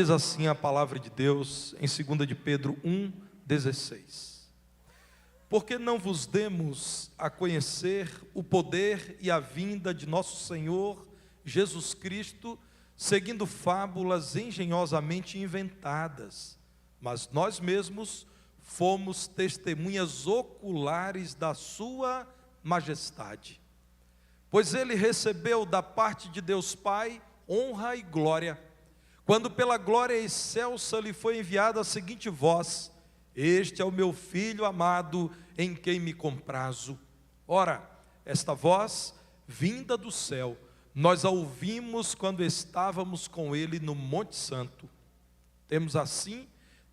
diz assim a palavra de Deus em 2 de Pedro 1,16. Porque não vos demos a conhecer o poder e a vinda de nosso Senhor Jesus Cristo, seguindo fábulas engenhosamente inventadas, mas nós mesmos fomos testemunhas oculares da sua majestade. Pois ele recebeu da parte de Deus Pai honra e glória, quando pela glória excelsa lhe foi enviada a seguinte voz: este é o meu Filho amado, em quem me comprazo. Ora, esta voz, vinda do céu, nós a ouvimos quando estávamos com ele no Monte Santo. Temos assim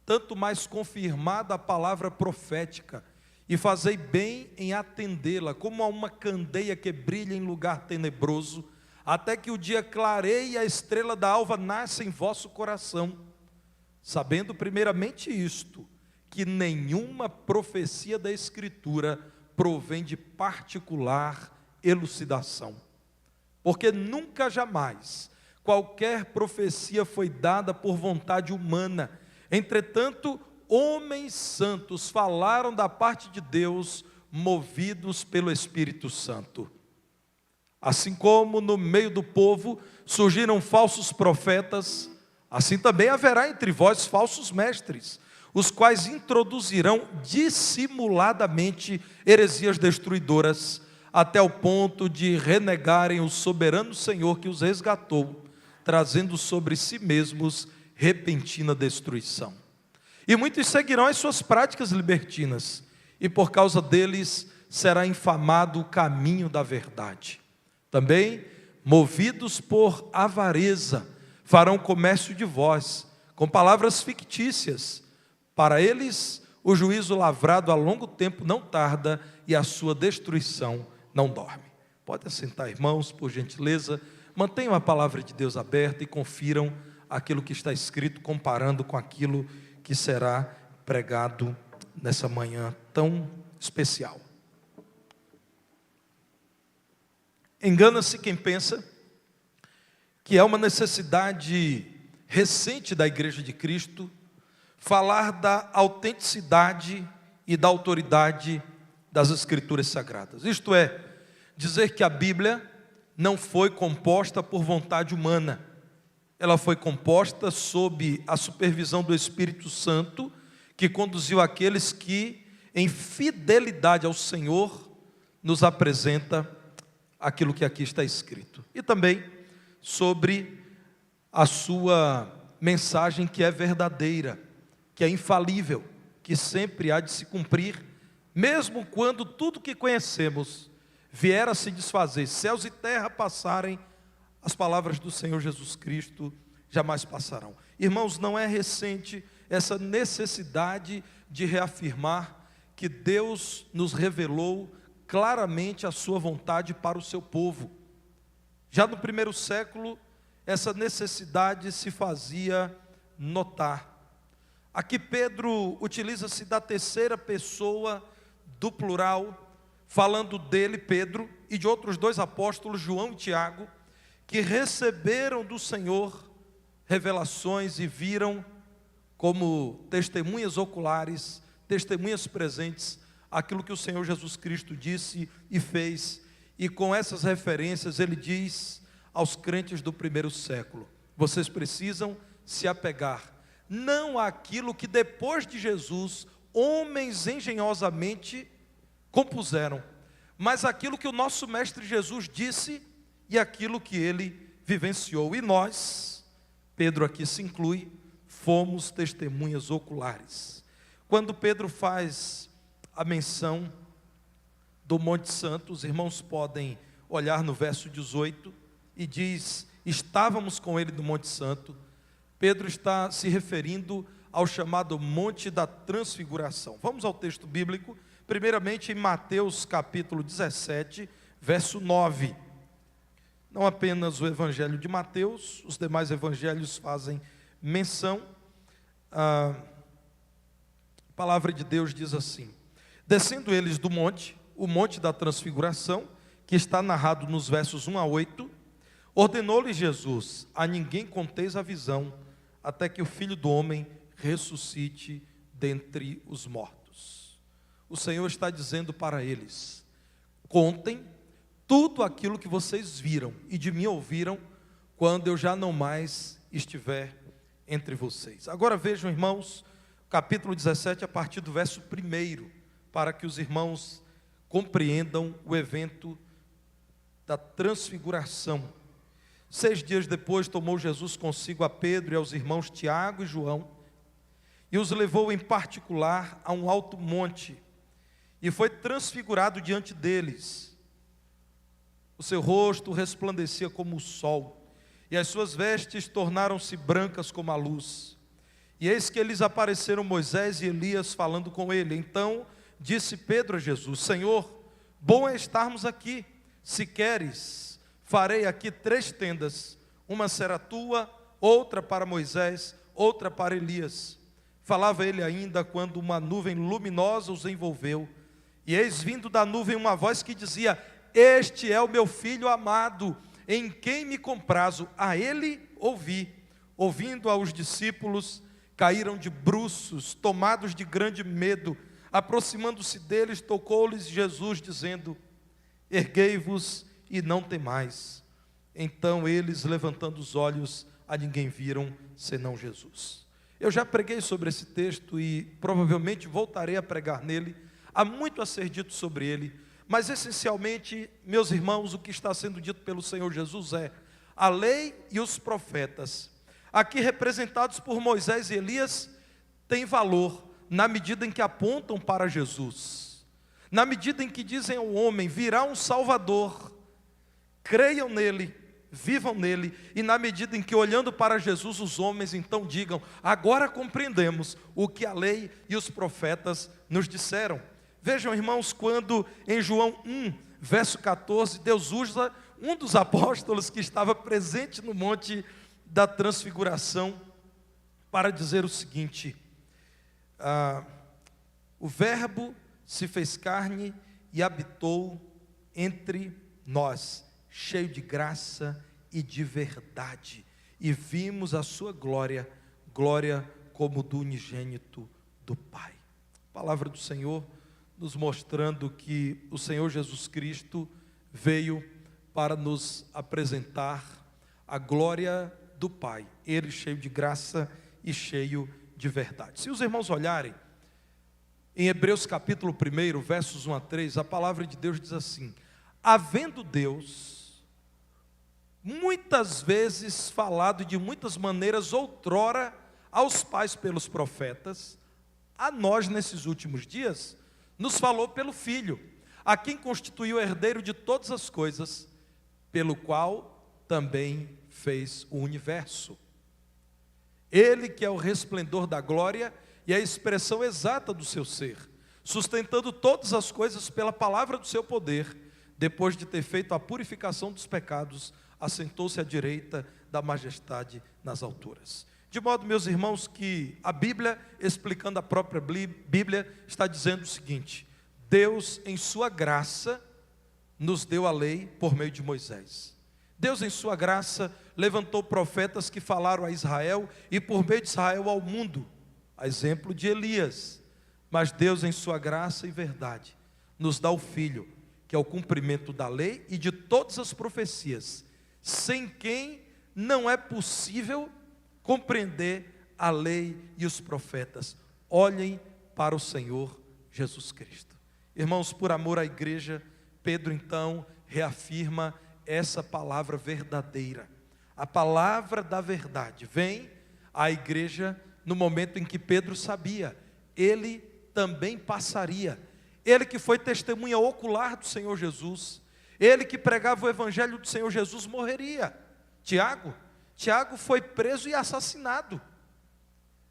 tanto mais confirmada a palavra profética, e fazei bem em atendê-la, como a uma candeia que brilha em lugar tenebroso, até que o dia clareie e a estrela da alva nasça em vosso coração, sabendo primeiramente isto, que nenhuma profecia da Escritura provém de particular elucidação, porque nunca jamais qualquer profecia foi dada por vontade humana. Entretanto, homens santos falaram da parte de Deus, movidos pelo Espírito Santo. Assim como no meio do povo surgiram falsos profetas, assim também haverá entre vós falsos mestres, os quais introduzirão dissimuladamente heresias destruidoras, até o ponto de renegarem o soberano Senhor que os resgatou, trazendo sobre si mesmos repentina destruição. E muitos seguirão as suas práticas libertinas, e por causa deles será infamado o caminho da verdade. Também, movidos por avareza, farão comércio de vós, com palavras fictícias. Para eles, o juízo lavrado a longo tempo não tarda, e a sua destruição não dorme. Pode assentar, irmãos, por gentileza. Mantenham a palavra de Deus aberta e confiram aquilo que está escrito, comparando com aquilo que será pregado nessa manhã tão especial. Engana-se quem pensa que é uma necessidade recente da Igreja de Cristo falar da autenticidade e da autoridade das Escrituras Sagradas. Isto é, dizer que a Bíblia não foi composta por vontade humana. Ela foi composta sob a supervisão do Espírito Santo, que conduziu aqueles que, em fidelidade ao Senhor, nos apresenta aquilo que aqui está escrito. E também sobre a sua mensagem, que é verdadeira, que é infalível, que sempre há de se cumprir, mesmo quando tudo que conhecemos vier a se desfazer, céus e terra passarem, as palavras do Senhor Jesus Cristo jamais passarão. Irmãos, não é recente essa necessidade de reafirmar que Deus nos revelou claramente a sua vontade para o seu povo. Já no primeiro século, essa necessidade se fazia notar. Aqui Pedro utiliza-se da terceira pessoa do plural, falando dele, Pedro, e de outros dois apóstolos, João e Tiago, que receberam do Senhor revelações e viram como testemunhas oculares, testemunhas presentes, aquilo que o Senhor Jesus Cristo disse e fez. E com essas referências ele diz aos crentes do primeiro século: vocês precisam se apegar, não àquilo que depois de Jesus homens engenhosamente compuseram, mas aquilo que o nosso Mestre Jesus disse e aquilo que ele vivenciou. E nós, Pedro aqui se inclui, fomos testemunhas oculares. Quando Pedro faz a menção do Monte Santo, os irmãos podem olhar no verso 18, e diz: estávamos com ele no Monte Santo. Pedro está se referindo ao chamado Monte da Transfiguração. Vamos ao texto bíblico, primeiramente em Mateus capítulo 17, verso 9. Não apenas o evangelho de Mateus, os demais evangelhos fazem menção. A palavra de Deus diz assim: descendo eles do monte, o monte da transfiguração, que está narrado nos versos 1 a 8, ordenou-lhes Jesus: a ninguém conteis a visão, até que o Filho do Homem ressuscite dentre os mortos. O Senhor está dizendo para eles: contem tudo aquilo que vocês viram e de mim ouviram, quando eu já não mais estiver entre vocês. Agora vejam, irmãos, capítulo 17, a partir do verso 1, para que os irmãos compreendam o evento da transfiguração. 6 dias depois, tomou Jesus consigo a Pedro e aos irmãos Tiago e João, e os levou em particular a um alto monte, e foi transfigurado diante deles. O seu rosto resplandecia como o sol, e as suas vestes tornaram-se brancas como a luz. E eis que lhes apareceram Moisés e Elias falando com ele. Então disse Pedro a Jesus: Senhor, bom é estarmos aqui. Se queres, farei aqui 3 tendas, uma será tua, outra para Moisés, outra para Elias. Falava ele ainda quando uma nuvem luminosa os envolveu, e eis vindo da nuvem uma voz que dizia: Este é o meu filho amado, em quem me comprazo. A ele ouvi. Ouvindo aos discípulos, caíram de bruços, tomados de grande medo. Aproximando-se deles, tocou-lhes Jesus, dizendo: Erguei-vos e não temais. Então eles, levantando os olhos, a ninguém viram, senão Jesus. Eu já preguei sobre esse texto e provavelmente voltarei a pregar nele. Há muito a ser dito sobre ele, mas essencialmente, meus irmãos, o que está sendo dito pelo Senhor Jesus é: a lei e os profetas, aqui representados por Moisés e Elias, têm valor na medida em que apontam para Jesus, na medida em que dizem ao homem: virá um Salvador, creiam nele, vivam nele, e na medida em que, olhando para Jesus, os homens então digam: agora compreendemos o que a lei e os profetas nos disseram. Vejam, irmãos, quando em João 1, verso 14, Deus usa um dos apóstolos que estava presente no monte da transfiguração para dizer o seguinte: o verbo se fez carne e habitou entre nós, cheio de graça e de verdade, e vimos a sua glória, glória como do unigênito do Pai. Palavra do Senhor, nos mostrando que o Senhor Jesus Cristo veio para nos apresentar a glória do Pai, Ele cheio de graça e cheio de verdade. Se os irmãos olharem, em Hebreus capítulo 1, versos 1 a 3, a palavra de Deus diz assim: havendo Deus muitas vezes falado de muitas maneiras outrora aos pais pelos profetas, a nós nesses últimos dias nos falou pelo Filho, a quem constituiu herdeiro de todas as coisas, pelo qual também fez o universo. Ele que é o resplendor da glória e a expressão exata do seu ser, sustentando todas as coisas pela palavra do seu poder, depois de ter feito a purificação dos pecados, assentou-se à direita da majestade nas alturas. De modo, meus irmãos, que a Bíblia, explicando a própria Bíblia, está dizendo o seguinte: Deus, em sua graça, nos deu a lei por meio de Moisés. Deus, em sua graça, levantou profetas que falaram a Israel e por meio de Israel ao mundo, a exemplo de Elias. Mas Deus, em sua graça e verdade, nos dá o Filho, que é o cumprimento da lei e de todas as profecias, sem quem não é possível compreender a lei e os profetas. Olhem para o Senhor Jesus Cristo. Irmãos, por amor à igreja, Pedro então reafirma essa palavra verdadeira. A palavra da verdade vem à igreja no momento em que Pedro sabia, ele também passaria. Ele que foi testemunha ocular do Senhor Jesus, ele que pregava o evangelho do Senhor Jesus, morreria. Tiago foi preso e assassinado.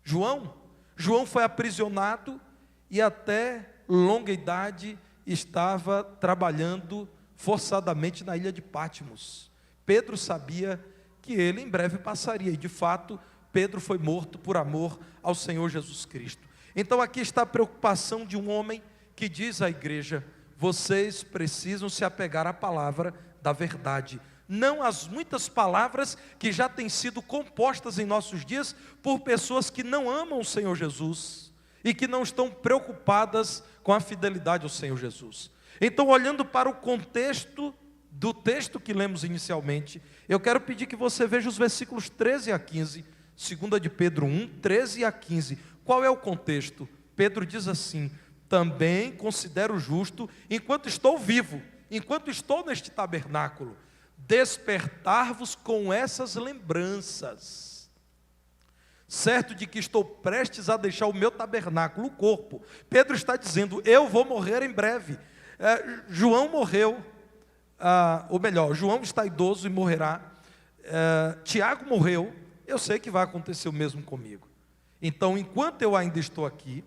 João foi aprisionado e até longa idade estava trabalhando forçadamente na ilha de Patmos. Pedro sabia que ele em breve passaria, e de fato Pedro foi morto por amor ao Senhor Jesus Cristo. Então aqui está a preocupação de um homem que diz à igreja: vocês precisam se apegar à palavra da verdade, não as muitas palavras que já têm sido compostas em nossos dias por pessoas que não amam o Senhor Jesus e que não estão preocupadas com a fidelidade ao Senhor Jesus. Então, olhando para o contexto do texto que lemos inicialmente, eu quero pedir que você veja os versículos 13 a 15, 2 de Pedro 1, 13 a 15. Qual é o contexto? Pedro diz assim: também considero justo, enquanto estou vivo, enquanto estou neste tabernáculo, despertar-vos com essas lembranças, certo de que estou prestes a deixar o meu tabernáculo, o corpo. Pedro está dizendo: eu vou morrer em breve. João morreu, ou melhor, João está idoso e morrerá. Tiago morreu. Eu sei que vai acontecer o mesmo comigo. Então, enquanto eu ainda estou aqui,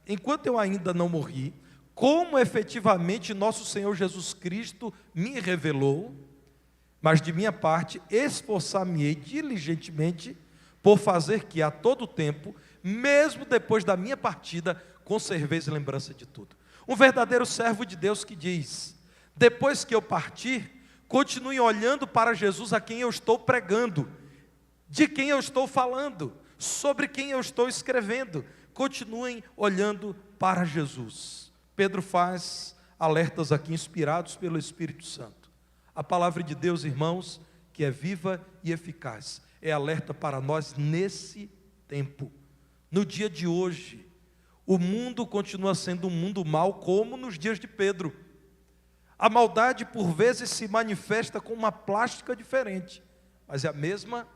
enquanto eu ainda não morri, como efetivamente nosso Senhor Jesus Cristo me revelou, mas de minha parte esforçar-me-ei diligentemente por fazer que a todo tempo, mesmo depois da minha partida, conserveis lembrança de tudo. Um verdadeiro servo de Deus que diz: depois que eu partir, continue olhando para Jesus, a quem eu estou pregando, de quem eu estou falando, sobre quem eu estou escrevendo. Continuem olhando para Jesus. Pedro faz alertas aqui inspirados pelo Espírito Santo. A palavra de Deus, irmãos, que é viva e eficaz, é alerta para nós nesse tempo. No dia de hoje, o mundo continua sendo um mundo mau, como nos dias de Pedro. A maldade por vezes se manifesta com uma plástica diferente, mas é a mesma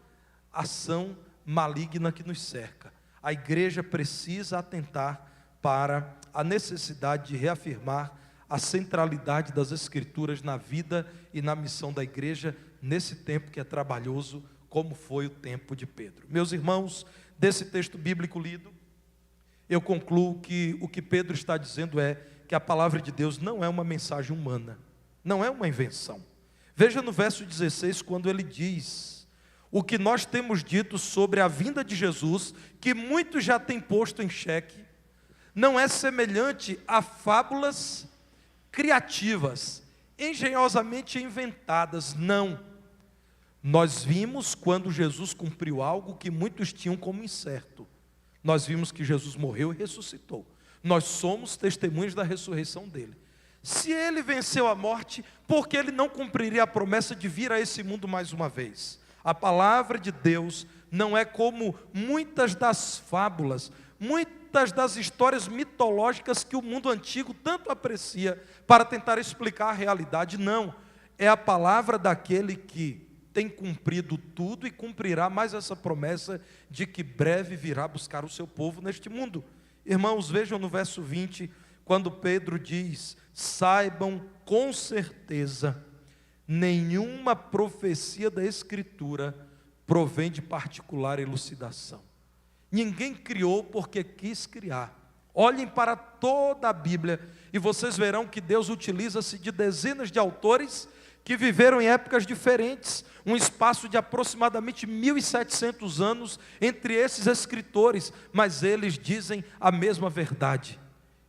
ação maligna que nos cerca. A igreja precisa atentar para a necessidade de reafirmar a centralidade das Escrituras na vida e na missão da igreja nesse tempo que é trabalhoso, como foi o tempo de Pedro. Meus irmãos, desse texto bíblico lido, eu concluo que o que Pedro está dizendo é que a palavra de Deus não é uma mensagem humana, não é uma invenção. Veja no verso 16, quando ele diz: o que nós temos dito sobre a vinda de Jesus, que muitos já têm posto em xeque, não é semelhante a fábulas criativas, engenhosamente inventadas, não. Nós vimos quando Jesus cumpriu algo que muitos tinham como incerto. Nós vimos que Jesus morreu e ressuscitou. Nós somos testemunhas da ressurreição dele. Se ele venceu a morte, por que ele não cumpriria a promessa de vir a esse mundo mais uma vez? A palavra de Deus não é como muitas das fábulas, muitas das histórias mitológicas que o mundo antigo tanto aprecia para tentar explicar a realidade. Não, é a palavra daquele que tem cumprido tudo e cumprirá mais essa promessa de que breve virá buscar o seu povo neste mundo. Irmãos, vejam no verso 20, quando Pedro diz: saibam com certeza, nenhuma profecia da Escritura provém de particular elucidação. Ninguém criou porque quis criar. Olhem para toda a Bíblia e vocês verão que Deus utiliza-se de dezenas de autores que viveram em épocas diferentes, um espaço de aproximadamente 1700 anos entre esses escritores, mas eles dizem a mesma verdade.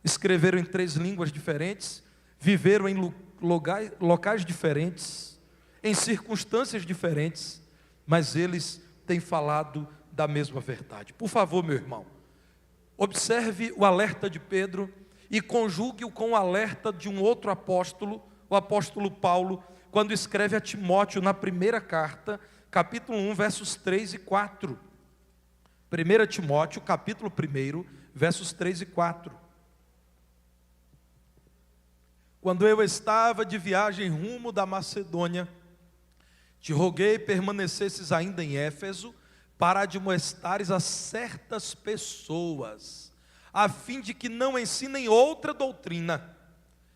Escreveram em 3 línguas diferentes, viveram em locais diferentes, em circunstâncias diferentes, mas eles têm falado da mesma verdade. Por favor, meu irmão, observe o alerta de Pedro e conjugue-o com o alerta de um outro apóstolo, o apóstolo Paulo, quando escreve a Timóteo na primeira carta, capítulo 1, versos 3 e 4. 1 Timóteo, capítulo 1, versos 3 e 4. Quando eu estava de viagem rumo da Macedônia, te roguei permanecesses ainda em Éfeso, para admoestares a certas pessoas, a fim de que não ensinem outra doutrina,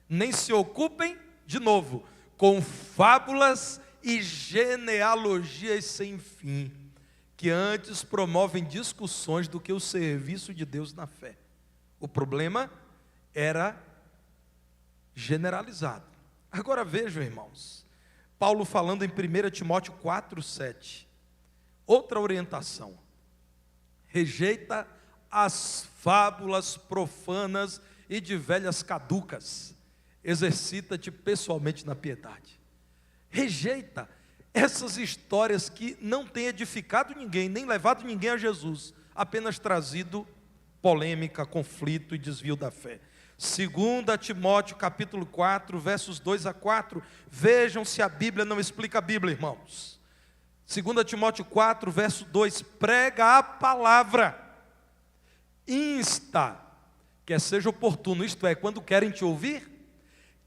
nem se ocupem, de novo, com fábulas e genealogias sem fim, que antes promovem discussões do que o serviço de Deus na fé. O problema era generalizado. Agora vejam, irmãos, Paulo falando em 1 Timóteo 4, 7, outra orientação: rejeita as fábulas profanas e de velhas caducas, exercita-te pessoalmente na piedade. rejeita essas histórias que não têm edificado ninguém, nem levado ninguém a Jesus, apenas trazido polêmica, conflito e desvio da fé. 2 Timóteo capítulo 4, versos 2 a 4, vejam se a Bíblia não explica a Bíblia, irmãos. 2 Timóteo 4, verso 2, prega a palavra, insta, quer seja oportuno, isto é, quando querem te ouvir,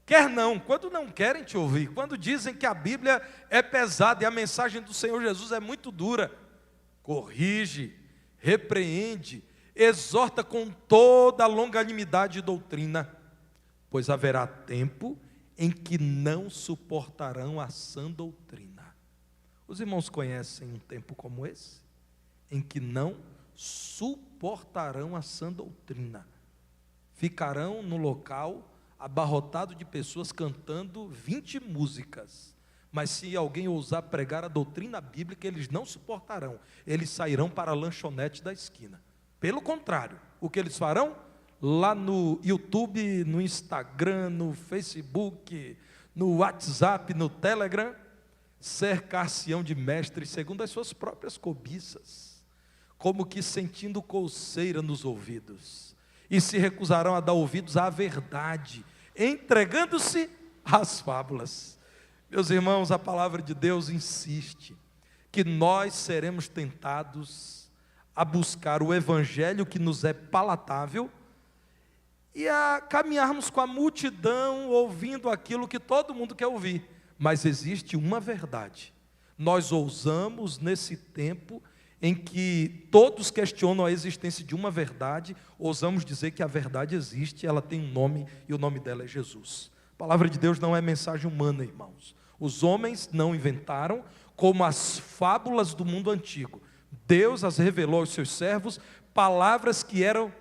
quer não, quando não querem te ouvir, quando dizem que a Bíblia é pesada e a mensagem do Senhor Jesus é muito dura, corrige, repreende, exorta com toda a longanimidade e doutrina, pois haverá tempo em que não suportarão a sã doutrina. Os irmãos conhecem um tempo como esse? Em que não suportarão a sã doutrina. Ficarão no local abarrotado de pessoas cantando 20 músicas. Mas se alguém ousar pregar a doutrina bíblica, eles não suportarão. Eles sairão para a lanchonete da esquina. Pelo contrário, o que eles farão? Lá no YouTube, no Instagram, no Facebook, no WhatsApp, no Telegram, cercar-se-ão de mestres segundo as suas próprias cobiças, como que sentindo coceira nos ouvidos, e se recusarão a dar ouvidos à verdade, entregando-se às fábulas. Meus irmãos, a palavra de Deus insiste que nós seremos tentados a buscar o evangelho que nos é palatável e a caminharmos com a multidão ouvindo aquilo que todo mundo quer ouvir. Mas existe uma verdade. Nós ousamos nesse tempo em que todos questionam a existência de uma verdade, ousamos dizer que a verdade existe, ela tem um nome e o nome dela é Jesus. A palavra de Deus não é mensagem humana, irmãos. Os homens não inventaram, como as fábulas do mundo antigo. Deus as revelou aos seus servos, palavras que eram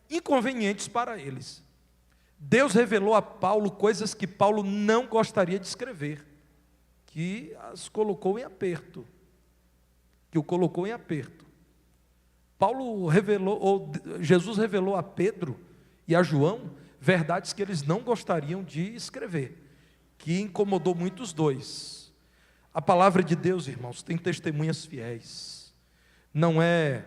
inconvenientes para eles. Deus revelou a Paulo coisas que Paulo não gostaria de escrever, que as colocou em aperto, que o colocou em aperto. Jesus revelou a Pedro e a João verdades que eles não gostariam de escrever, que incomodou muito os dois. A palavra de Deus, irmãos, tem testemunhas fiéis. Não é,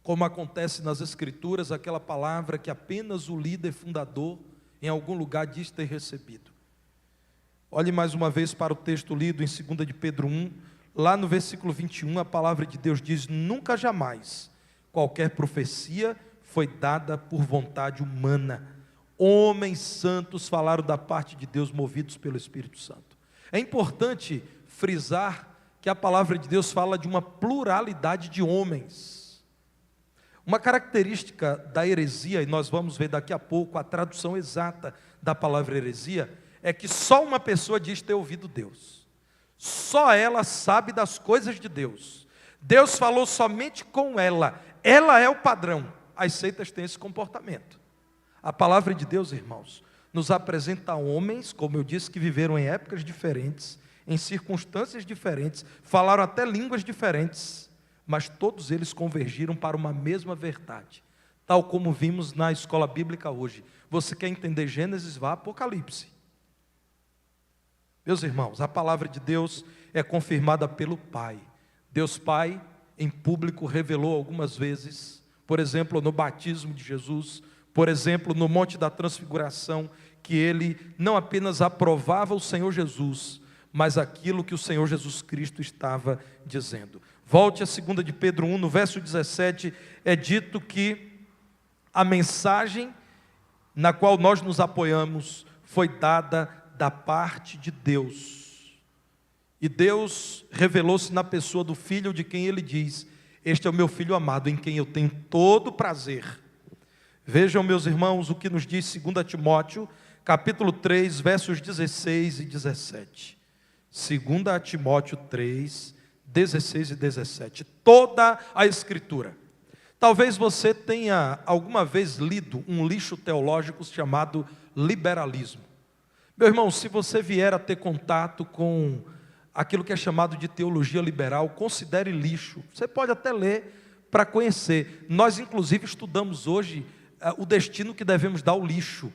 como acontece nas Escrituras, aquela palavra que apenas o líder fundador em algum lugar diz ter recebido. Olhe mais uma vez para o texto lido em 2 de Pedro 1, lá no versículo 21, a palavra de Deus diz: nunca jamais qualquer profecia foi dada por vontade humana. Homens santos falaram da parte de Deus, movidos pelo Espírito Santo. É importante frisar que a palavra de Deus fala de uma pluralidade de homens. Uma característica da heresia, e nós vamos ver daqui a pouco a tradução exata da palavra heresia, é que só uma pessoa diz ter ouvido Deus. Só ela sabe das coisas de Deus. Deus falou somente com ela. Ela é o padrão. As seitas têm esse comportamento. A palavra de Deus, irmãos, nos apresenta homens, como eu disse, que viveram em épocas diferentes, em circunstâncias diferentes, falaram até línguas diferentes, mas todos eles convergiram para uma mesma verdade, tal como vimos na escola bíblica hoje. Você quer entender Gênesis? Vá a Apocalipse. Meus irmãos, a palavra de Deus é confirmada pelo Pai. Deus Pai, em público, revelou algumas vezes, por exemplo, no batismo de Jesus, por exemplo, no Monte da Transfiguração, que Ele não apenas aprovava o Senhor Jesus, mas aquilo que o Senhor Jesus Cristo estava dizendo. Volte a 2 de Pedro 1, no verso 17, é dito que a mensagem na qual nós nos apoiamos foi dada da parte de Deus. E Deus revelou-se na pessoa do Filho, de quem Ele diz: este é o meu Filho amado, em quem eu tenho todo prazer. Vejam, meus irmãos, o que nos diz 2 Timóteo, capítulo 3, versos 16 e 17. 2 Timóteo 3, 16 e 17. Toda a Escritura. Talvez você tenha alguma vez lido um lixo teológico chamado liberalismo. Meu irmão, se você vier a ter contato com aquilo que é chamado de teologia liberal, considere lixo. Você pode até ler para conhecer. Nós, inclusive, estudamos hoje o destino que devemos dar ao lixo,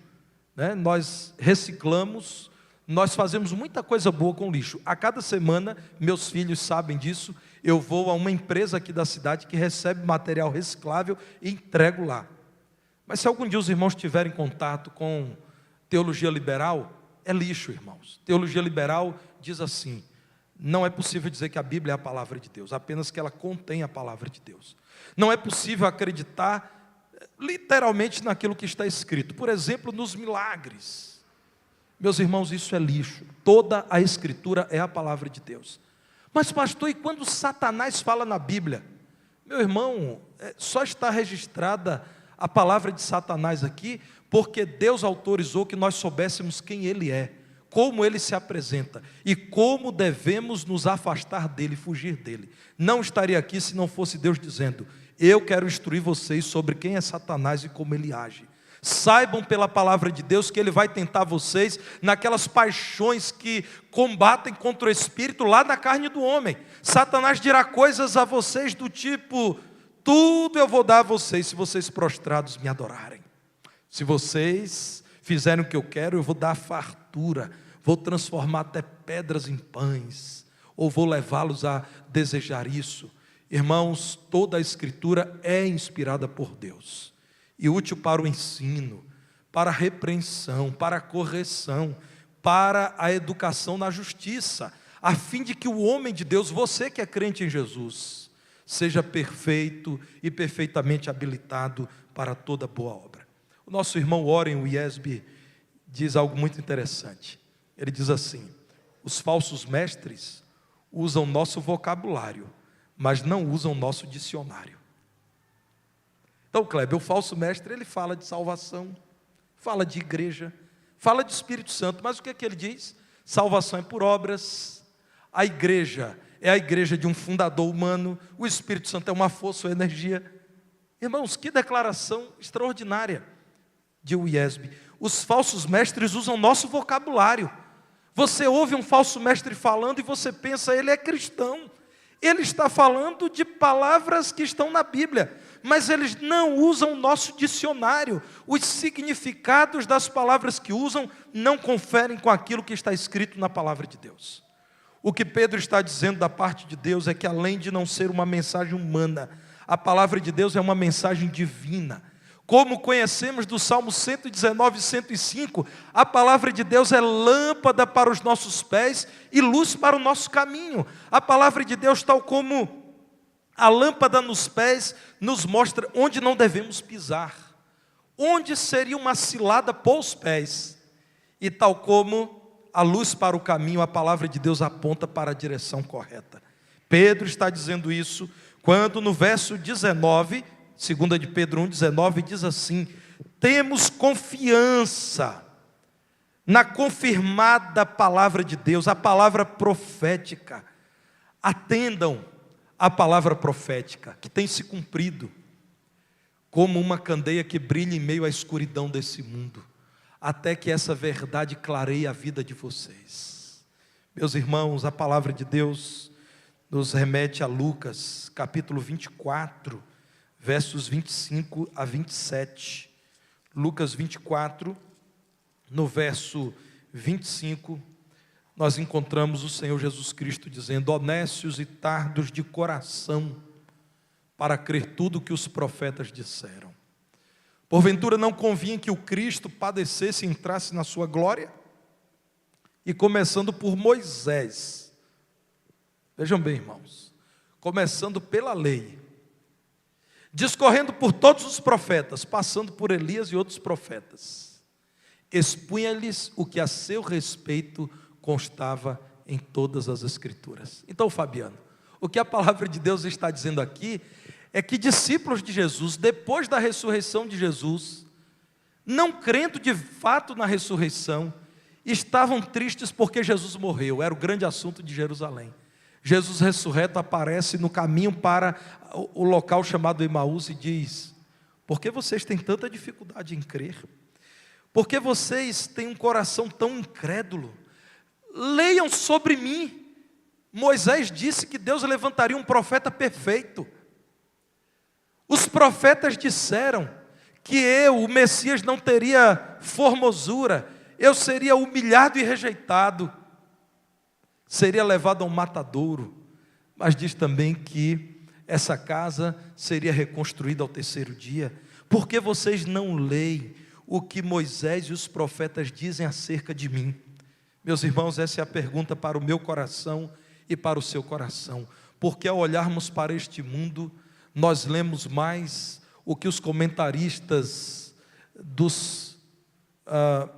né? Nós reciclamos, Nós fazemos muita coisa boa com lixo. A cada semana, meus filhos sabem disso, eu vou a uma empresa aqui da cidade que recebe material reciclável e entrego lá. Mas se algum dia os irmãos tiverem contato com teologia liberal, é lixo, irmãos. Teologia liberal diz assim: não é possível dizer que a Bíblia é a palavra de Deus, apenas que ela contém a palavra de Deus. Não é possível acreditar literalmente naquilo que está escrito. Por exemplo, nos milagres. Meus irmãos, isso é lixo. Toda a Escritura é a palavra de Deus. Mas pastor, e quando Satanás fala na Bíblia? Meu irmão, só está registrada a palavra de Satanás aqui, porque Deus autorizou que nós soubéssemos quem ele é, como ele se apresenta e como devemos nos afastar dele, fugir dele. Não estaria aqui se não fosse Deus dizendo: eu quero instruir vocês sobre quem é Satanás e como ele age. Saibam pela palavra de Deus que ele vai tentar vocês naquelas paixões que combatem contra o Espírito lá na carne do homem. Satanás dirá coisas a vocês do tipo: tudo eu vou dar a vocês se vocês prostrados me adorarem. Se vocês fizerem o que eu quero, eu vou dar fartura, vou transformar até pedras em pães, ou vou levá-los a desejar isso. Irmãos, toda a Escritura é inspirada por Deus e útil para o ensino, para a repreensão, para a correção, para a educação na justiça, a fim de que o homem de Deus, você que é crente em Jesus, seja perfeito e perfeitamente habilitado para toda boa obra. O nosso irmão Warren Wiersbe diz algo muito interessante. Ele diz assim: os falsos mestres usam nosso vocabulário, mas não usam nosso dicionário. Então, Kleber, o falso mestre, ele fala de salvação, fala de igreja, fala de Espírito Santo, mas o que é que ele diz? Salvação é por obras, a igreja é a igreja de um fundador humano, o Espírito Santo é uma força ou energia. Irmãos, que declaração extraordinária de Wiersbe. Os falsos mestres usam nosso vocabulário. Você ouve um falso mestre falando e você pensa: ele é cristão, ele está falando de palavras que estão na Bíblia, mas eles não usam o nosso dicionário. Os significados das palavras que usam não conferem com aquilo que está escrito na palavra de Deus. O que Pedro está dizendo da parte de Deus é que, além de não ser uma mensagem humana, a palavra de Deus é uma mensagem divina. Como conhecemos do Salmo 119 e 105, a palavra de Deus é lâmpada para os nossos pés e luz para o nosso caminho. A palavra de Deus, tal como a lâmpada nos pés, nos mostra onde não devemos pisar, onde seria uma cilada pôr os pés. E tal como a luz para o caminho, a palavra de Deus aponta para a direção correta. Pedro está dizendo isso quando no verso 19... 2 de Pedro 1,19 diz assim: temos confiança na confirmada palavra de Deus, a palavra profética. Atendam à palavra profética, que tem se cumprido, como uma candeia que brilha em meio à escuridão desse mundo, até que essa verdade clareie a vida de vocês. Meus irmãos, a palavra de Deus nos remete a Lucas, capítulo 24, versos 25 a 27, Lucas 24, no verso 25, nós encontramos o Senhor Jesus Cristo dizendo: honestos e tardos de coração, para crer tudo o que os profetas disseram. Porventura não convinha que o Cristo padecesse e entrasse na sua glória? E começando por Moisés, vejam bem, irmãos, começando pela lei, discorrendo por todos os profetas, passando por Elias e outros profetas, expunha-lhes o que a seu respeito constava em todas as Escrituras. Então, Fabiano, o que a palavra de Deus está dizendo aqui é que discípulos de Jesus, depois da ressurreição de Jesus, não crendo de fato na ressurreição, estavam tristes porque Jesus morreu. Era o grande assunto de Jerusalém. Jesus ressurreto aparece no caminho para o local chamado Emaús e diz: por que vocês têm tanta dificuldade em crer? Por que vocês têm um coração tão incrédulo? Leiam sobre mim. Moisés disse que Deus levantaria um profeta perfeito. Os profetas disseram que o Messias, não teria formosura eu seria humilhado e rejeitado, seria levado a um matadouro. Mas diz também que essa casa seria reconstruída ao terceiro dia. Por que vocês não leem o que Moisés e os profetas dizem acerca de mim? Meus irmãos, essa é a pergunta para o meu coração e para o seu coração. Porque ao olharmos para este mundo, nós lemos mais o que os comentaristas dos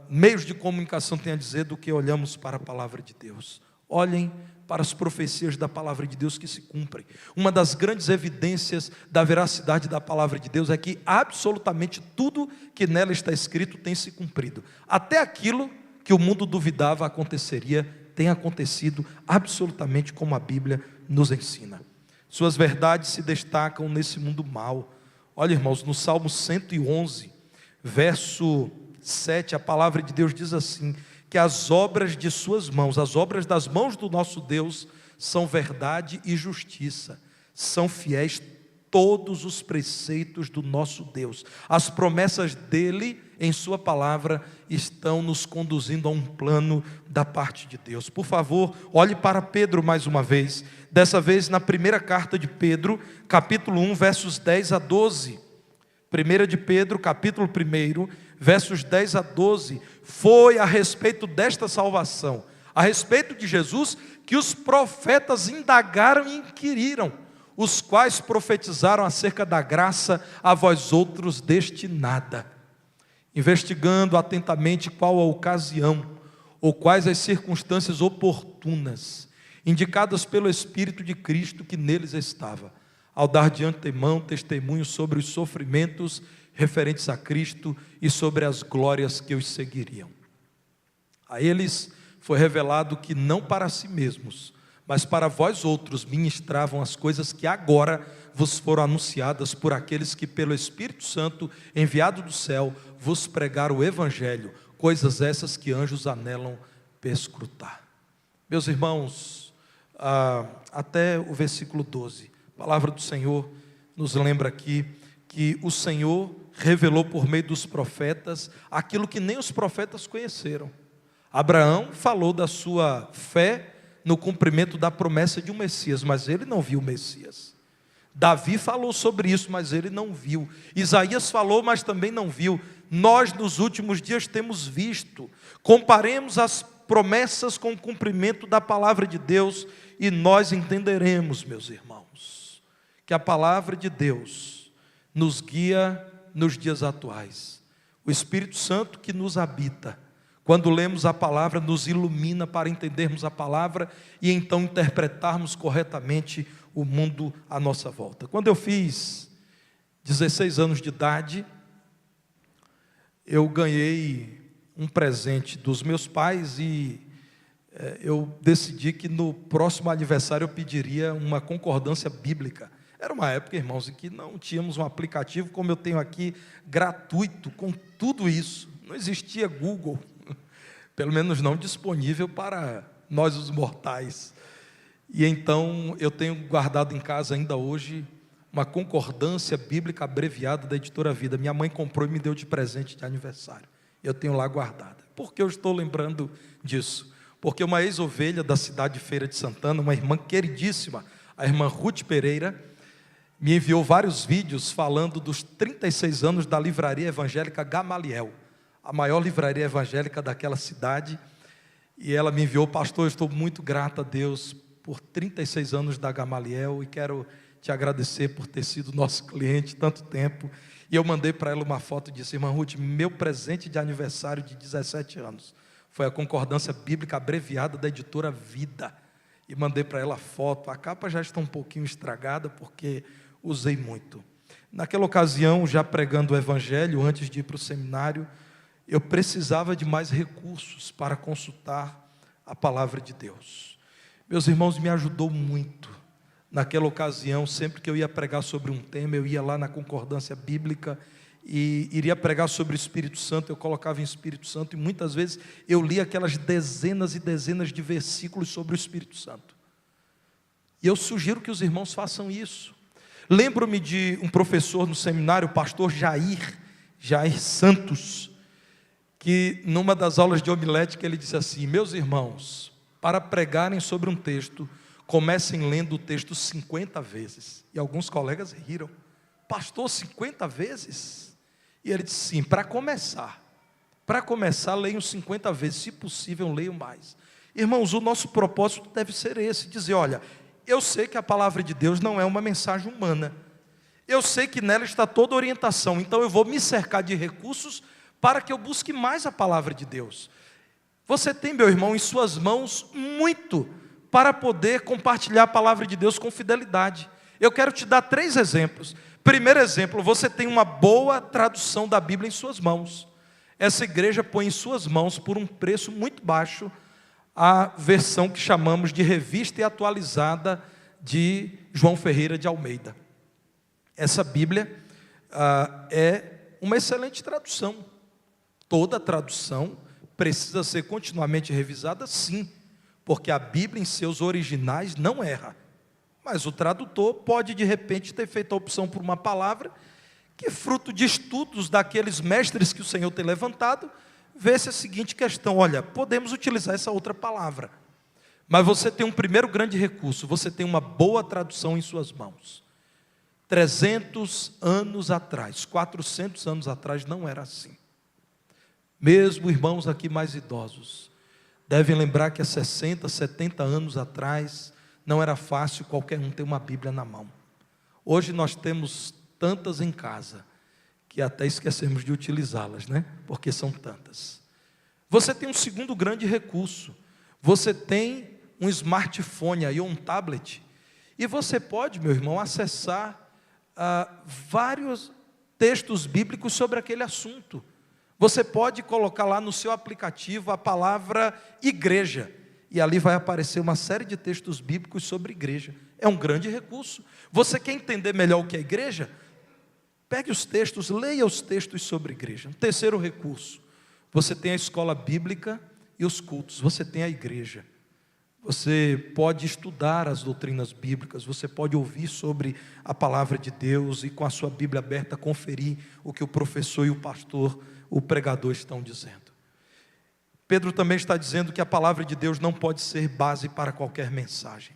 meios de comunicação têm a dizer do que olhamos para a palavra de Deus. Olhem para as profecias da palavra de Deus que se cumprem. Uma das grandes evidências da veracidade da palavra de Deus é que absolutamente tudo que nela está escrito tem se cumprido. Até aquilo que o mundo duvidava aconteceria, tem acontecido absolutamente como a Bíblia nos ensina. Suas verdades se destacam nesse mundo mau. Olha, irmãos, no Salmo 111, verso 7, a palavra de Deus diz assim: que as obras de suas mãos, as obras das mãos do nosso Deus, são verdade e justiça, são fiéis todos os preceitos do nosso Deus. As promessas dele em sua palavra estão nos conduzindo a um plano da parte de Deus. Por favor, olhe para Pedro mais uma vez, dessa vez na primeira carta de Pedro, capítulo 1, versos 10 a 12. 1 de Pedro, capítulo 1, versos 10 a 12, foi a respeito desta salvação, a respeito de Jesus, que os profetas indagaram e inquiriram, os quais profetizaram acerca da graça a vós outros destinada, investigando atentamente qual a ocasião, ou quais as circunstâncias oportunas, indicadas pelo Espírito de Cristo que neles estava, ao dar de antemão testemunho sobre os sofrimentos referentes a Cristo e sobre as glórias que os seguiriam. A eles foi revelado que não para si mesmos, mas para vós outros ministravam as coisas que agora vos foram anunciadas por aqueles que pelo Espírito Santo, enviado do céu, vos pregaram o Evangelho, coisas essas que anjos anelam perscrutar. Meus irmãos, até o versículo 12, a palavra do Senhor nos lembra aqui que o Senhor revelou por meio dos profetas aquilo que nem os profetas conheceram. Abraão falou da sua fé no cumprimento da promessa de um Messias, mas ele não viu o Messias. Davi falou sobre isso, mas ele não viu. Isaías falou, mas também não viu. Nós nos últimos dias temos visto. Comparemos as promessas com o cumprimento da palavra de Deus e nós entenderemos, meus irmãos, que a palavra de Deus nos guia nos dias atuais. O Espírito Santo que nos habita, quando lemos a palavra, nos ilumina para entendermos a palavra e então interpretarmos corretamente o mundo à nossa volta. Quando eu fiz 16 anos de idade, eu ganhei um presente dos meus pais e eu decidi que no próximo aniversário eu pediria uma concordância bíblica. Era uma época, irmãos, em que não tínhamos um aplicativo como eu tenho aqui, gratuito, com tudo isso. Não existia Google, pelo menos não disponível para nós os mortais. E então eu tenho guardado em casa ainda hoje uma concordância bíblica abreviada da Editora Vida. Minha mãe comprou e me deu de presente de aniversário. Eu tenho lá guardada. Por que eu estou lembrando disso? Porque uma ex-ovelha da cidade de Feira de Santana, uma irmã queridíssima, a irmã Ruth Pereira, me enviou vários vídeos falando dos 36 anos da livraria evangélica Gamaliel, a maior livraria evangélica daquela cidade. E ela me enviou: pastor, eu estou muito grato a Deus por 36 anos da Gamaliel e quero te agradecer por ter sido nosso cliente tanto tempo. E eu mandei para ela uma foto e disse: irmã Ruth, meu presente de aniversário de 17 anos foi a concordância bíblica abreviada da Editora Vida. E mandei para ela a foto. A capa já está um pouquinho estragada porque usei muito. Naquela ocasião, já pregando o Evangelho, antes de ir para o seminário, eu precisava de mais recursos para consultar a palavra de Deus. Meus irmãos, me ajudou muito. Naquela ocasião, sempre que eu ia pregar sobre um tema, eu ia lá na concordância bíblica e iria pregar sobre o Espírito Santo, eu colocava em Espírito Santo, e muitas vezes eu lia aquelas dezenas e dezenas de versículos sobre o Espírito Santo. E eu sugiro que os irmãos façam isso. Lembro-me de um professor no seminário, o pastor Jair Santos, que numa das aulas de homilética ele disse assim: meus irmãos, para pregarem sobre um texto, comecem lendo o texto 50 vezes. E alguns colegas riram: pastor, 50 vezes? E ele disse: sim, para começar, leiam 50 vezes, se possível, leiam mais. Irmãos, o nosso propósito deve ser esse, dizer: olha, eu sei que a palavra de Deus não é uma mensagem humana, eu sei que nela está toda a orientação, então eu vou me cercar de recursos para que eu busque mais a palavra de Deus. Você tem, meu irmão, em suas mãos muito para poder compartilhar a palavra de Deus com fidelidade. Eu quero te dar 3 exemplos. Primeiro exemplo, você tem uma boa tradução da Bíblia em suas mãos. Essa igreja põe em suas mãos, por um preço muito baixo, a versão que chamamos de Revista e Atualizada de João Ferreira de Almeida. Essa Bíblia é uma excelente tradução. Toda tradução precisa ser continuamente revisada, sim, porque a Bíblia em seus originais não erra. Mas o tradutor pode de repente ter feito a opção por uma palavra que, fruto de estudos daqueles mestres que o Senhor tem levantado, vê-se a seguinte questão: olha, podemos utilizar essa outra palavra. Mas você tem um primeiro grande recurso: você tem uma boa tradução em suas mãos. 300 anos atrás, 400 anos atrás não era assim. Mesmo irmãos aqui mais idosos devem lembrar que há 60, 70 anos atrás não era fácil qualquer um ter uma Bíblia na mão. Hoje nós temos tantas em casa que até esquecemos de utilizá-las, né? Porque são tantas. Você tem um segundo grande recurso: você tem um smartphone aí, ou um tablet, e você pode, meu irmão, acessar vários textos bíblicos sobre aquele assunto. Você pode colocar lá no seu aplicativo a palavra igreja, e ali vai aparecer uma série de textos bíblicos sobre igreja. É um grande recurso. Você quer entender melhor o que é igreja? Pegue os textos, leia os textos sobre igreja. Um terceiro recurso: você tem a escola bíblica e os cultos. Você tem a igreja. Você pode estudar as doutrinas bíblicas, você pode ouvir sobre a palavra de Deus e, com a sua Bíblia aberta, conferir o que o professor e o pastor, o pregador, estão dizendo. Pedro também está dizendo que a palavra de Deus não pode ser base para qualquer mensagem.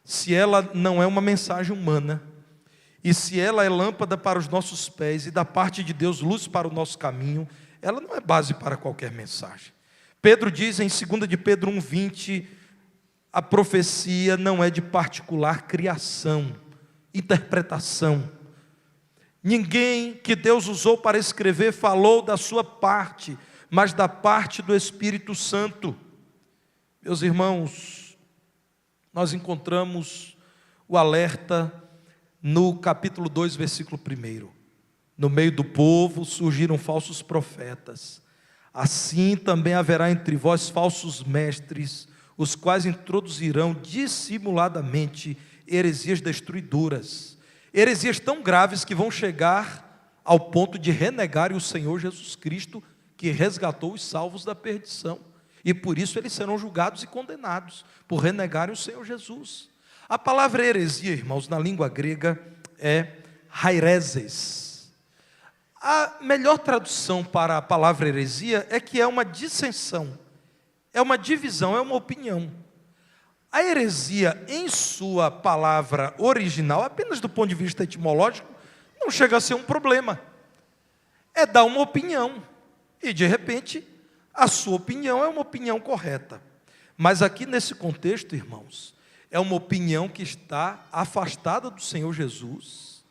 Se ela não é uma mensagem humana, e se ela é lâmpada para os nossos pés e da parte de Deus luz para o nosso caminho, ela não é base para qualquer mensagem. Pedro diz em 2 de Pedro 1,20, a profecia não é de particular criação, interpretação. Ninguém que Deus usou para escrever falou da sua parte, mas da parte do Espírito Santo. Meus irmãos, nós encontramos o alerta no capítulo 2, versículo 1. No meio do povo surgiram falsos profetas. Assim também haverá entre vós falsos mestres, os quais introduzirão dissimuladamente heresias destruidoras. Heresias tão graves que vão chegar ao ponto de renegarem o Senhor Jesus Cristo, que resgatou os salvos da perdição. E por isso eles serão julgados e condenados, por renegarem o Senhor Jesus. A palavra heresia, irmãos, na língua grega é haireses. A melhor tradução para a palavra heresia é que é uma dissensão, é uma divisão, é uma opinião. A heresia, em sua palavra original, apenas do ponto de vista etimológico, não chega a ser um problema. É dar uma opinião, e de repente, a sua opinião é uma opinião correta. Mas aqui nesse contexto, irmãos, é uma opinião que está afastada do Senhor Jesus,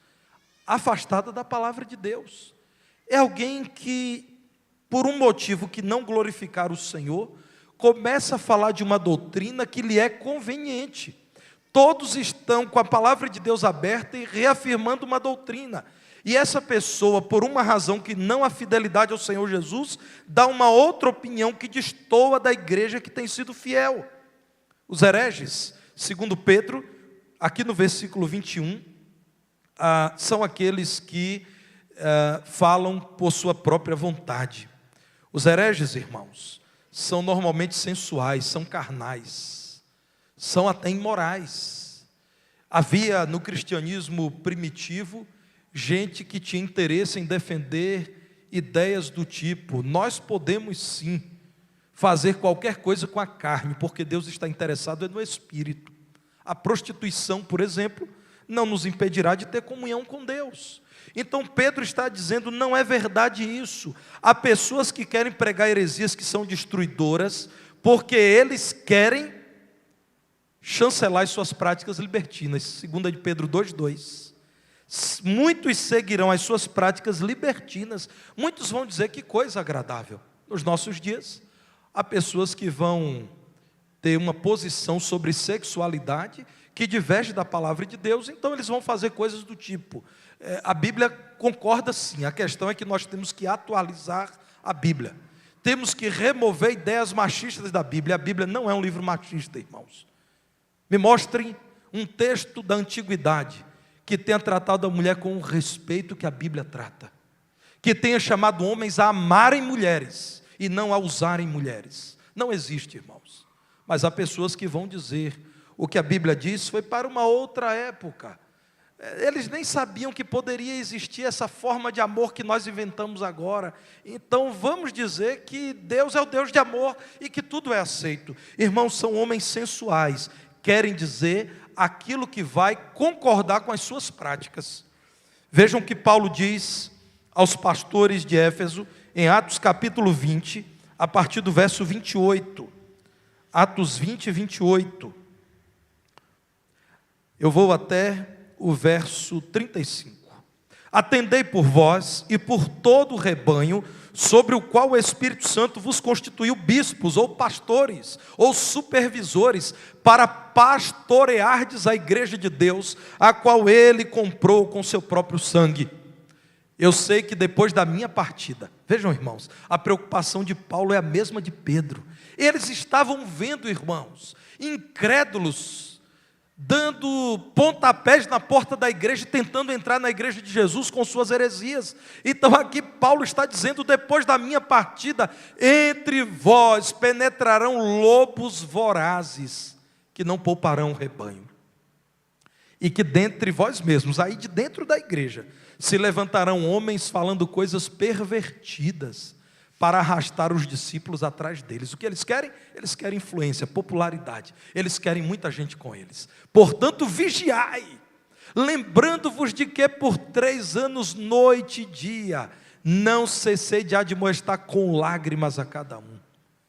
afastada da palavra de Deus. É alguém que, por um motivo que não glorificar o Senhor, começa a falar de uma doutrina que lhe é conveniente. Todos estão com a palavra de Deus aberta e reafirmando uma doutrina. E essa pessoa, por uma razão que não a fidelidade ao Senhor Jesus, dá uma outra opinião que destoa da igreja que tem sido fiel. Os hereges, segundo Pedro, aqui no versículo 21, são aqueles que falam por sua própria vontade. Os hereges, irmãos, são normalmente sensuais, são carnais, são até imorais. Havia no cristianismo primitivo gente que tinha interesse em defender ideias do tipo: nós podemos sim fazer qualquer coisa com a carne, porque Deus está interessado no espírito. A prostituição, por exemplo, não nos impedirá de ter comunhão com Deus. Então Pedro está dizendo: não é verdade isso. Há pessoas que querem pregar heresias que são destruidoras, porque eles querem chancelar as suas práticas libertinas. 2 de Pedro 2:2. Muitos seguirão as suas práticas libertinas. Muitos vão dizer: que coisa agradável. Nos nossos dias, há pessoas que vão ter uma posição sobre sexualidade que diverge da palavra de Deus, então eles vão fazer coisas do tipo. A Bíblia concorda sim, a questão é que nós temos que atualizar a Bíblia. Temos que remover ideias machistas da Bíblia. A Bíblia não é um livro machista, irmãos. Me mostrem um texto da antiguidade que tenha tratado a mulher com o respeito que a Bíblia trata, que tenha chamado homens a amarem mulheres e não a usarem mulheres. Não existe, irmãos. Mas há pessoas que vão dizer: o que a Bíblia diz foi para uma outra época. Eles nem sabiam que poderia existir essa forma de amor que nós inventamos agora. Então vamos dizer que Deus é o Deus de amor e que tudo é aceito. Irmãos, são homens sensuais, querem dizer aquilo que vai concordar com as suas práticas. Vejam o que Paulo diz aos pastores de Éfeso, em Atos capítulo 20, a partir do verso 28. Atos 20, 28. Eu vou até o verso 35. Atendei por vós e por todo o rebanho, sobre o qual o Espírito Santo vos constituiu bispos, ou pastores, ou supervisores, para pastoreardes a igreja de Deus, a qual ele comprou com seu próprio sangue. Eu sei que depois da minha partida, vejam, irmãos, a preocupação de Paulo é a mesma de Pedro. Eles estavam vendo, irmãos, incrédulos, dando pontapés na porta da igreja, tentando entrar na igreja de Jesus com suas heresias. Então aqui Paulo está dizendo: depois da minha partida, entre vós penetrarão lobos vorazes, que não pouparão o rebanho. E que dentre vós mesmos, aí de dentro da igreja, se levantarão homens falando coisas pervertidas, para arrastar os discípulos atrás deles. O que eles querem? Eles querem influência, popularidade. Eles querem muita gente com eles. Portanto, vigiai, lembrando-vos de que por 3 anos, noite e dia, não cessei de admoestar com lágrimas a cada um.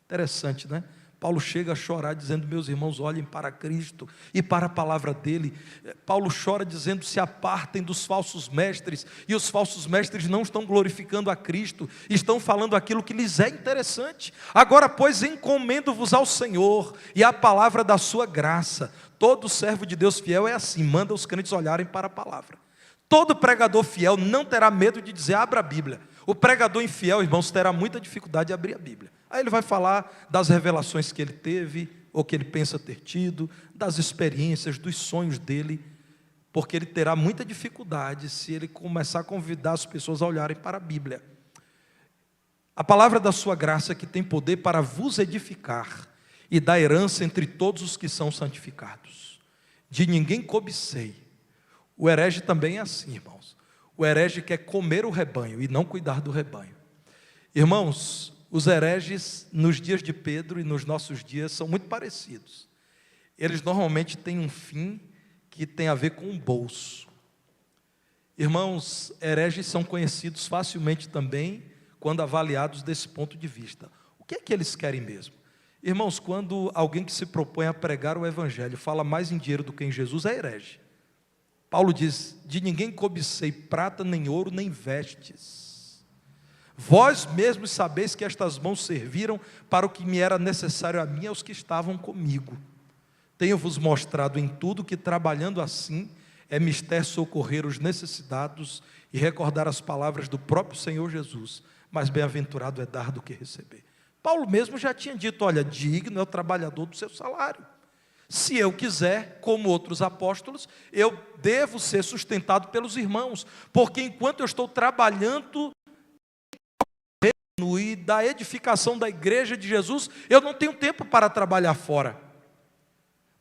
Interessante, né? Paulo chega a chorar dizendo: meus irmãos, olhem para Cristo e para a palavra dele. Paulo chora dizendo: se apartem dos falsos mestres. E os falsos mestres não estão glorificando a Cristo, estão falando aquilo que lhes é interessante. Agora, pois, encomendo-vos ao Senhor e à palavra da sua graça. Todo servo de Deus fiel é assim, manda os crentes olharem para a palavra. Todo pregador fiel não terá medo de dizer: abra a Bíblia. O pregador infiel, irmãos, terá muita dificuldade de abrir a Bíblia. Aí ele vai falar das revelações que ele teve, ou que ele pensa ter tido, das experiências, dos sonhos dele, porque ele terá muita dificuldade se ele começar a convidar as pessoas a olharem para a Bíblia. A palavra da sua graça que tem poder para vos edificar e dar herança entre todos os que são santificados. De ninguém cobicei. O herege também é assim, irmãos. O herege quer comer o rebanho e não cuidar do rebanho. Irmãos, os hereges nos dias de Pedro e nos nossos dias são muito parecidos. Eles normalmente têm um fim que tem a ver com o bolso. Irmãos, hereges são conhecidos facilmente também quando avaliados desse ponto de vista. O que é que eles querem mesmo? Irmãos, quando alguém que se propõe a pregar o evangelho fala mais em dinheiro do que em Jesus, é herege. Paulo diz: de ninguém cobicei prata, nem ouro, nem vestes. Vós mesmos sabeis que estas mãos serviram para o que me era necessário a mim e aos que estavam comigo. Tenho-vos mostrado em tudo que, trabalhando assim, é mister socorrer os necessitados e recordar as palavras do próprio Senhor Jesus. Mas bem-aventurado é dar do que receber. Paulo mesmo já tinha dito: olha, digno é o trabalhador do seu salário. Se eu quiser, como outros apóstolos, eu devo ser sustentado pelos irmãos, porque enquanto eu estou trabalhando no reino e da edificação da igreja de Jesus, eu não tenho tempo para trabalhar fora.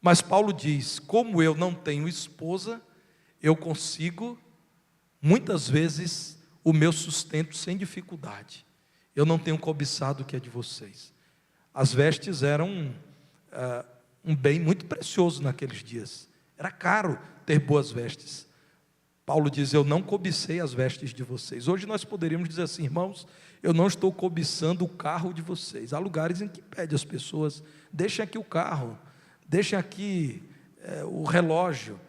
Mas Paulo diz: como eu não tenho esposa, eu consigo, muitas vezes, o meu sustento sem dificuldade. Eu não tenho cobiçado o que é de vocês. As vestes eram um bem muito precioso naqueles dias. Era caro ter boas vestes. Paulo diz, eu não cobicei as vestes de vocês. Hoje nós poderíamos dizer assim, irmãos, eu não estou cobiçando o carro de vocês. Há lugares em que pede as pessoas, deixem aqui o carro, deixem aqui o relógio.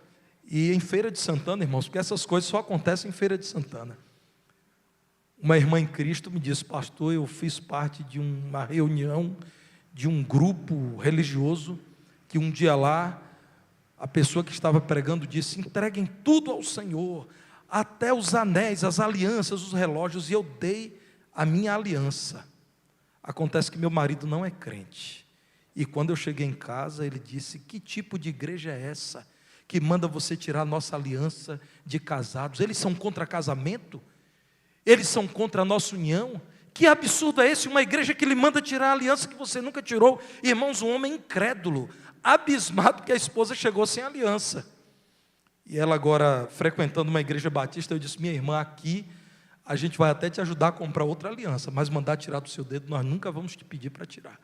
E em Feira de Santana, irmãos, porque essas coisas só acontecem em Feira de Santana. Uma irmã em Cristo me disse, pastor, eu fiz parte de uma reunião, de um grupo religioso, que um dia lá, a pessoa que estava pregando disse, entreguem tudo ao Senhor, até os anéis, as alianças, os relógios, e eu dei a minha aliança. Acontece que meu marido não é crente, e quando eu cheguei em casa, ele disse, que tipo de igreja é essa, que manda você tirar a nossa aliança de casados? Eles são contra casamento? Eles são contra a nossa união? Que absurdo é esse, uma igreja que lhe manda tirar a aliança que você nunca tirou? Irmãos, um homem incrédulo, abismado que a esposa chegou sem aliança. E ela agora, frequentando uma igreja batista, eu disse, minha irmã, aqui a gente vai até te ajudar a comprar outra aliança, mas mandar tirar do seu dedo, nós nunca vamos te pedir para tirar.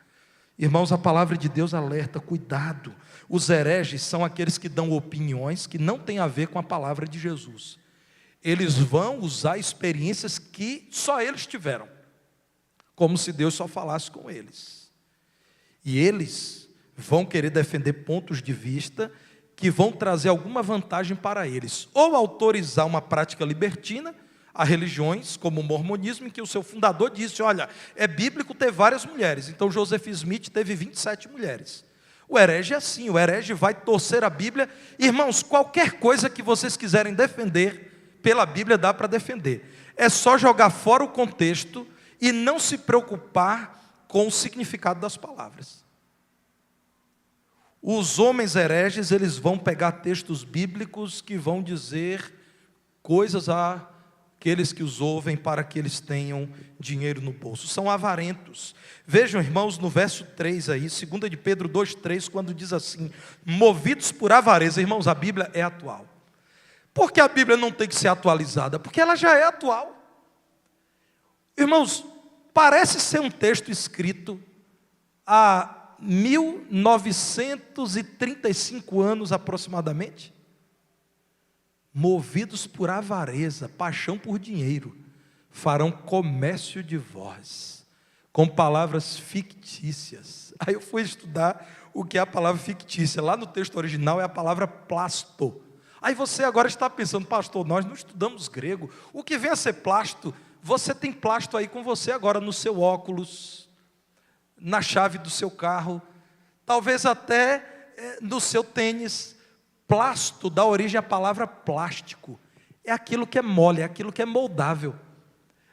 Irmãos, a palavra de Deus alerta, cuidado. Os hereges são aqueles que dão opiniões que não têm a ver com a palavra de Jesus. Eles vão usar experiências que só eles tiveram, como se Deus só falasse com eles. E eles vão querer defender pontos de vista que vão trazer alguma vantagem para eles, ou autorizar uma prática libertina, a religiões como o mormonismo, em que o seu fundador disse, olha, é bíblico ter várias mulheres, então Joseph Smith teve 27 mulheres. O herege é assim, o herege vai torcer a Bíblia. Irmãos, qualquer coisa que vocês quiserem defender, pela Bíblia dá para defender, é só jogar fora o contexto e não se preocupar com o significado das palavras. Os homens hereges, eles vão pegar textos bíblicos que vão dizer coisas àqueles que os ouvem para que eles tenham dinheiro no bolso. São avarentos. Vejam, irmãos, no verso 3 aí, 2 de Pedro 2,3, quando diz assim, movidos por avareza. Irmãos, a Bíblia é atual. Por que a Bíblia não tem que ser atualizada? Porque ela já é atual. Irmãos, parece ser um texto escrito há 1935 anos aproximadamente, movidos por avareza, paixão por dinheiro, farão comércio de vós, com palavras fictícias. Aí eu fui estudar o que é a palavra fictícia, lá no texto original é a palavra plasto. Aí você agora está pensando, pastor, nós não estudamos grego, o que vem a ser plasto? Você tem plasto aí com você agora no seu óculos, na chave do seu carro, talvez até no seu tênis. Plasto dá origem à palavra plástico, é aquilo que é mole, é aquilo que é moldável.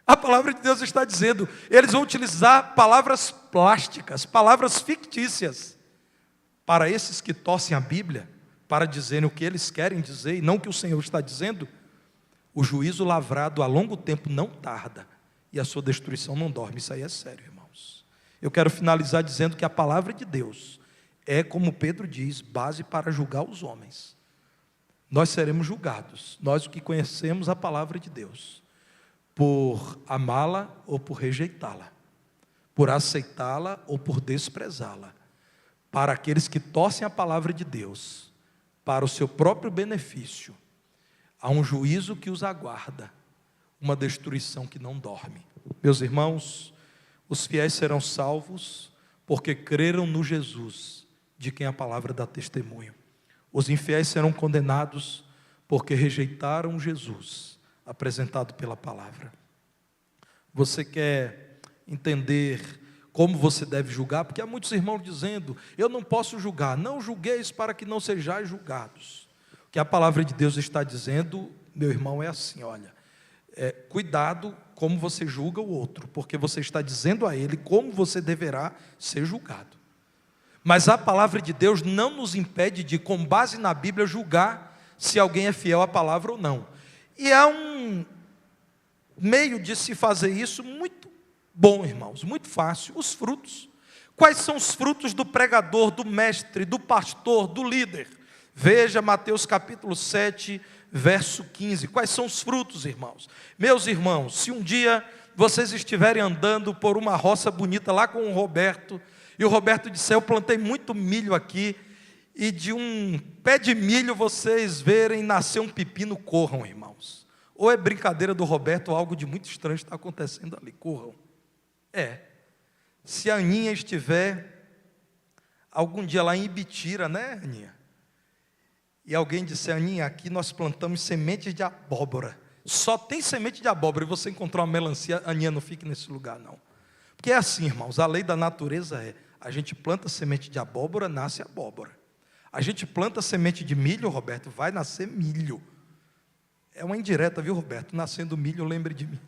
A palavra de Deus está dizendo, eles vão utilizar palavras plásticas, palavras fictícias, para esses que torcem a Bíblia, para dizerem o que eles querem dizer, e não o que o Senhor está dizendo. O juízo lavrado a longo tempo não tarda, e a sua destruição não dorme. Isso aí é sério, irmãos. Eu quero finalizar dizendo que a palavra de Deus é, como Pedro diz, base para julgar os homens. Nós seremos julgados, nós que conhecemos a palavra de Deus, por amá-la ou por rejeitá-la, por aceitá-la ou por desprezá-la. Para aqueles que torcem a palavra de Deus, para o seu próprio benefício, há um juízo que os aguarda, uma destruição que não dorme. Meus irmãos, os fiéis serão salvos porque creram no Jesus, de quem a palavra dá testemunho. Os infiéis serão condenados porque rejeitaram Jesus, apresentado pela palavra. Você quer entender como você deve julgar? Porque há muitos irmãos dizendo, eu não posso julgar. Não julgueis para que não sejais julgados. O que a palavra de Deus está dizendo, meu irmão, é assim, olha, cuidado como você julga o outro, porque você está dizendo a ele como você deverá ser julgado. Mas a palavra de Deus não nos impede de, com base na Bíblia, julgar se alguém é fiel à palavra ou não. E há um meio de se fazer isso muito bom, irmãos, muito fácil, os frutos. Quais são os frutos do pregador, do mestre, do pastor, do líder? Veja Mateus capítulo 7, verso 15. Quais são os frutos, irmãos? Meus irmãos, se um dia vocês estiverem andando por uma roça bonita lá com o Roberto, e o Roberto disser: eu plantei muito milho aqui, e de um pé de milho vocês verem nascer um pepino, corram, irmãos. Ou é brincadeira do Roberto, ou algo de muito estranho está acontecendo ali, corram. Se a Aninha estiver algum dia lá em Ibitira, né, Aninha? E alguém disser: Aninha, aqui nós plantamos sementes de abóbora, só tem semente de abóbora, e você encontrou uma melancia, Aninha, não fique nesse lugar não. Porque é assim, irmãos, a lei da natureza é: a gente planta semente de abóbora, nasce abóbora. A gente planta semente de milho, Roberto, vai nascer milho. É uma indireta, viu, Roberto? Nascendo milho, lembre de mim.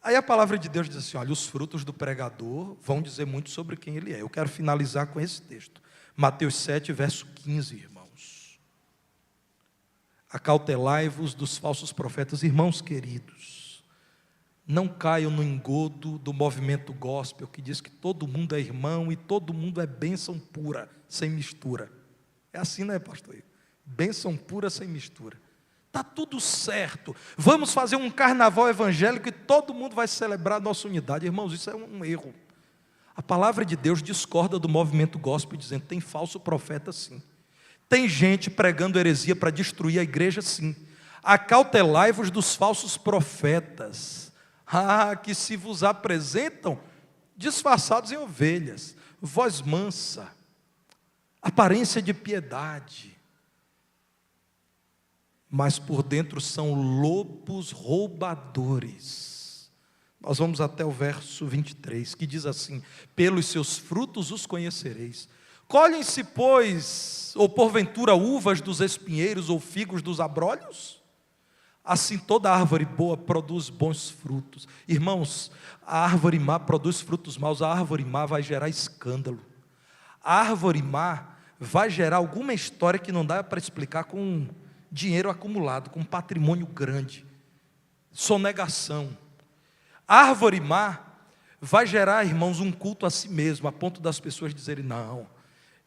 Aí a palavra de Deus diz assim: olha, os frutos do pregador vão dizer muito sobre quem ele é. Eu quero finalizar com esse texto. Mateus 7, verso 15, irmãos. Acautelai-vos dos falsos profetas. Irmãos queridos, não caiam no engodo do movimento gospel que diz que todo mundo é irmão e todo mundo é bênção pura, sem mistura. É assim, não é, pastor? Bênção pura, sem mistura. Está tudo certo. Vamos fazer um carnaval evangélico e todo mundo vai celebrar a nossa unidade. Irmãos, isso é um erro. A palavra de Deus discorda do movimento gospel, dizendo: tem falso profeta sim. Tem gente pregando heresia para destruir a igreja sim. Acautelai-vos dos falsos profetas, que se vos apresentam disfarçados em ovelhas, voz mansa, aparência de piedade, mas por dentro são lobos roubadores. Nós vamos até o verso 23, que diz assim: pelos seus frutos os conhecereis. Colhem-se, pois, ou porventura uvas dos espinheiros, ou figos dos abrolhos? Assim toda árvore boa produz bons frutos. Irmãos, a árvore má produz frutos maus. A árvore má vai gerar escândalo. A árvore má vai gerar alguma história que não dá para explicar com dinheiro acumulado, com patrimônio grande, sonegação. A árvore má vai gerar, irmãos, um culto a si mesmo, a ponto das pessoas dizerem: não,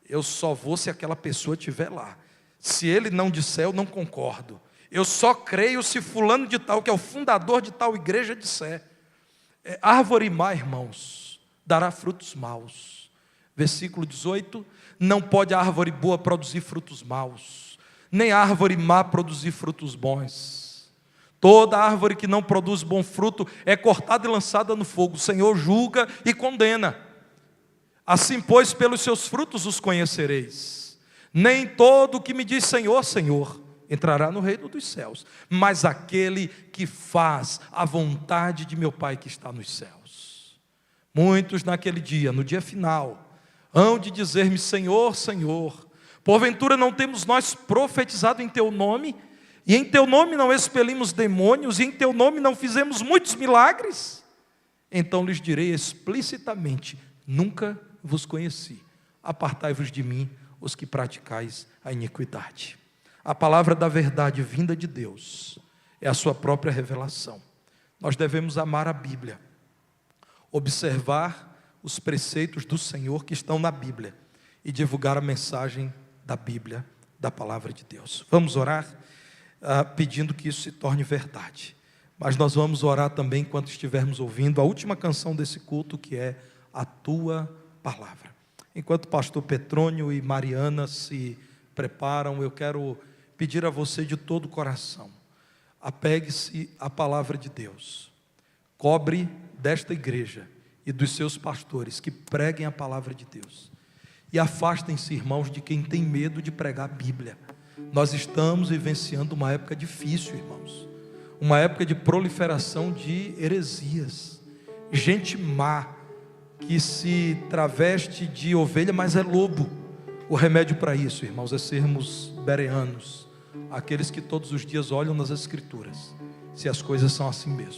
eu só vou se aquela pessoa estiver lá. Se ele não disser, eu não concordo. Eu só creio se fulano de tal, que é o fundador de tal igreja, disser. Árvore má, irmãos, dará frutos maus. Versículo 18: não pode a árvore boa produzir frutos maus, nem a árvore má produzir frutos bons. Toda árvore que não produz bom fruto é cortada e lançada no fogo. O Senhor julga e condena. Assim, pois, pelos seus frutos os conhecereis. Nem todo que me diz Senhor, Senhor, entrará no reino dos céus, mas aquele que faz a vontade de meu Pai que está nos céus. Muitos naquele dia, no dia final, hão de dizer-me: Senhor, Senhor, porventura não temos nós profetizado em teu nome, e em teu nome não expelimos demônios, e em teu nome não fizemos muitos milagres? Então lhes direi explicitamente: nunca vos conheci. Apartai-vos de mim, os que praticais a iniquidade. A palavra da verdade vinda de Deus é a sua própria revelação. Nós devemos amar a Bíblia, observar os preceitos do Senhor que estão na Bíblia e divulgar a mensagem da Bíblia, da palavra de Deus. Vamos orar pedindo que isso se torne verdade. Mas nós vamos orar também enquanto estivermos ouvindo a última canção desse culto, que é a tua palavra. Enquanto o pastor Petrônio e Mariana se preparam, eu quero pedir a você de todo o coração: apegue-se à palavra de Deus, cobre desta igreja e dos seus pastores que preguem a palavra de Deus, e afastem-se, irmãos, de quem tem medo de pregar a Bíblia. Nós estamos vivenciando uma época difícil, irmãos, uma época de proliferação de heresias, gente má que se traveste de ovelha, mas é lobo. O remédio para isso, irmãos, é sermos bereanos, aqueles que todos os dias olham nas Escrituras, se as coisas são assim mesmo.